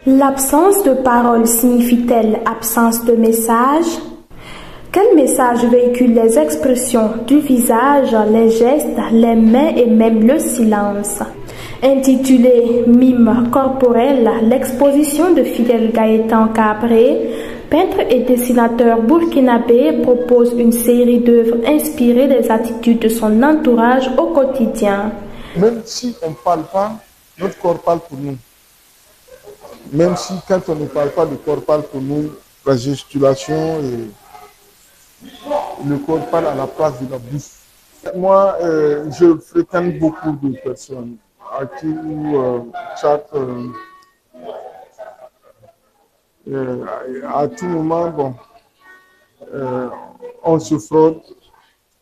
L'absence de parole signifie-t-elle absence de message? Quel message véhiculent les expressions du visage, les gestes, les mains et même le silence? Intitulée Mime corporel, l'exposition de Fidel Gaëtan Kabré, peintre et dessinateur burkinabé, propose une série d'œuvres inspirées des attitudes de son entourage au quotidien. Même si on ne parle pas, notre corps parle pour nous. Même si quand on ne parle pas, le corps parle pour nous, la gesticulation et le corps parle à la place de la bouche. Moi, je fréquente beaucoup de personnes à qui à tout moment, bon, on se frotte,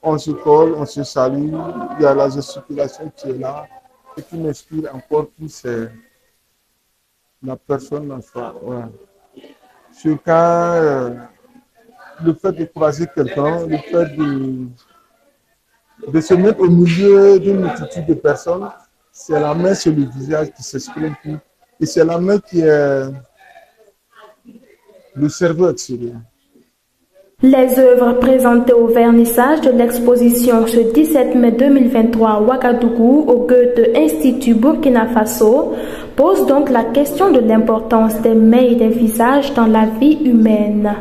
on se colle, on se salue, il y a la gesticulation qui est là. Ce qui m'inspire encore plus, c'est la personne en soi. Ouais. C'est quand le fait de croiser quelqu'un, le fait de se mettre au milieu d'une multitude de personnes, c'est la main sur le visage qui s'exprime plus. Et c'est la main qui est le cerveau extérieur. Les œuvres présentées au vernissage de l'exposition ce 17 mai 2023 à Ouagadougou au Goethe Institut Burkina Faso posent donc la question de l'importance des mains et des visages dans la vie humaine.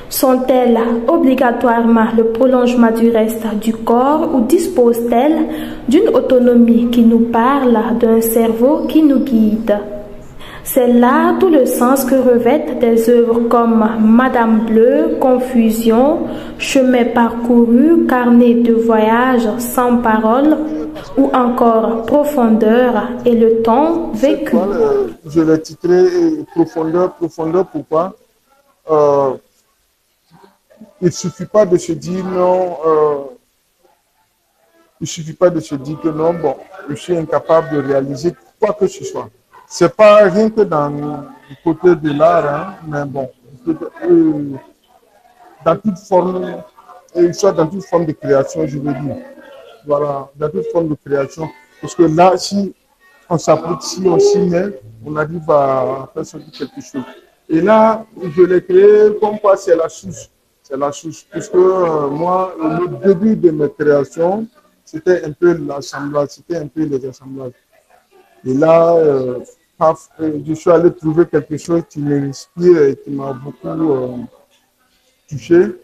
Sont-elles obligatoirement le prolongement du reste du corps ou disposent-elles d'une autonomie qui nous parle, d'un cerveau qui nous guide? C'est là tout le sens que revêtent des œuvres comme Madame Bleue, Confusion, Chemin parcouru, Carnet de voyage sans parole ou encore Profondeur et le temps vécu. Je l'ai titré Profondeur. Profondeur, pourquoi? Il ne suffit pas de se dire non, il ne suffit pas de se dire que non, bon, je suis incapable de réaliser quoi que ce soit. C'est pas rien que dans le côté de l'art, hein, mais bon, dans toute forme, soit dans toute forme de création, je veux dire. Voilà, dans toute forme de création. Parce que là, si on s'applique, si on s'y met, on arrive à faire sortir quelque chose. Et là, je l'ai créé comme quoi c'est la source. C'est la source. Puisque moi, le début de mes créations, c'était un peu l'assemblage, c'était un peu les assemblages. Et là, je suis allé trouver quelque chose qui m'inspire et qui m'a beaucoup touché.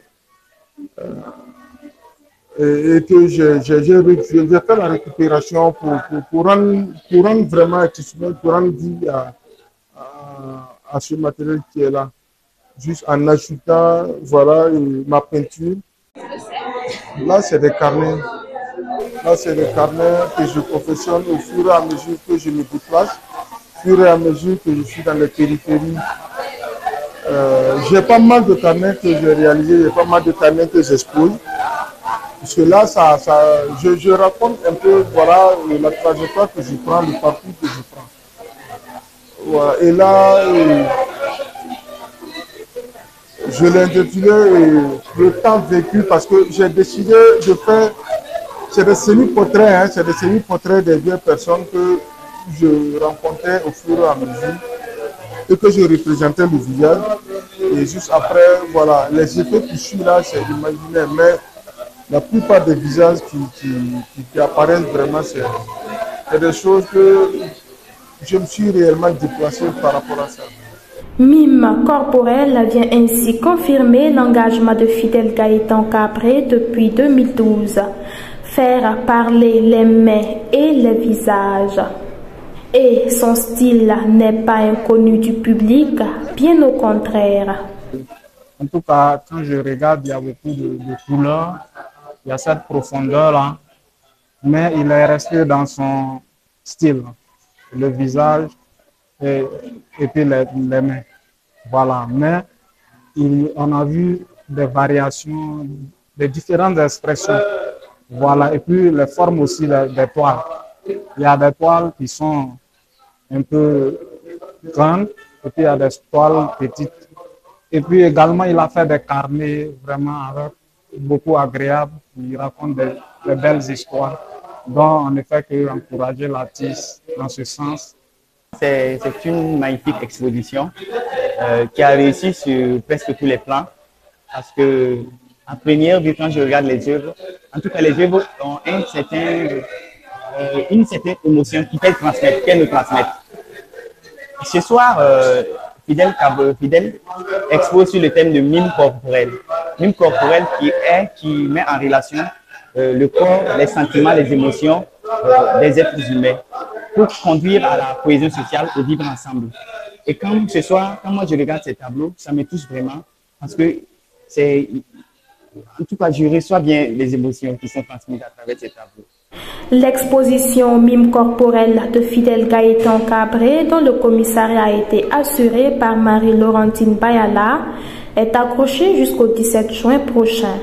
Et que j'ai fait la récupération pour rendre vraiment accessible, pour rendre vie à ce matériel qui est là. Juste en ajoutant voilà, ma peinture. Là, c'est des carnets. Là, c'est des carnets que je confectionne au fur et à mesure que je me déplace, au fur et à mesure que je suis dans les périphéries. J'ai pas mal de carnets que j'ai réalisés, j'ai pas mal de carnets que j'expose. Parce que là, je raconte un peu voilà, la trajectoire que je prends, le parcours que je prends. Voilà. Et là, je l'ai intitulé Le temps vécu parce que j'ai décidé de faire. C'est des semi-portraits, hein, c'est des semi-portraits des vieilles personnes que je rencontrais au fur et à mesure et que je représentais le visage. Et juste après, voilà, les effets qui sont là, c'est imaginaire. Mais la plupart des visages qui apparaissent vraiment, c'est des choses que je me suis réellement déplacé par rapport à ça. Mime corporel vient ainsi confirmer l'engagement de Fidel Gaëtan Kabré depuis 2012. Faire parler les mains et les visages. Et son style n'est pas inconnu du public, bien au contraire. En tout cas, quand je regarde, il y a beaucoup de couleurs, il y a cette profondeur-là, mais il est resté dans son style, le visage et puis les mains. Voilà, mais on a vu des variations, des différentes expressions. Voilà, et puis les formes aussi des toiles. Il y a des toiles qui sont un peu grandes, et puis il y a des toiles petites. Et puis également, il a fait des carnets vraiment beaucoup agréables, qui racontent des belles histoires, dont on ne fait qu'encourager l'artiste dans ce sens, C'est une magnifique exposition qui a réussi sur presque tous les plans parce que en première vue, quand je regarde les œuvres, en tout cas les œuvres ont une certaine émotion qu'elles nous transmettent. Ce soir, Fidèle expose sur le thème de mime corporel. Mime corporel qui met en relation le corps, les sentiments, les émotions des êtres humains pour conduire à la cohésion sociale et vivre ensemble. Et quand moi je regarde ces tableaux, ça me touche vraiment parce que en tout cas, je reçois bien les émotions qui sont transmises à travers ces tableaux. L'exposition mime corporel de Fidèle Gaëtan Cabré, dont le commissariat a été assuré par Marie-Laurentine Bayala, est accrochée jusqu'au 17 juin prochain.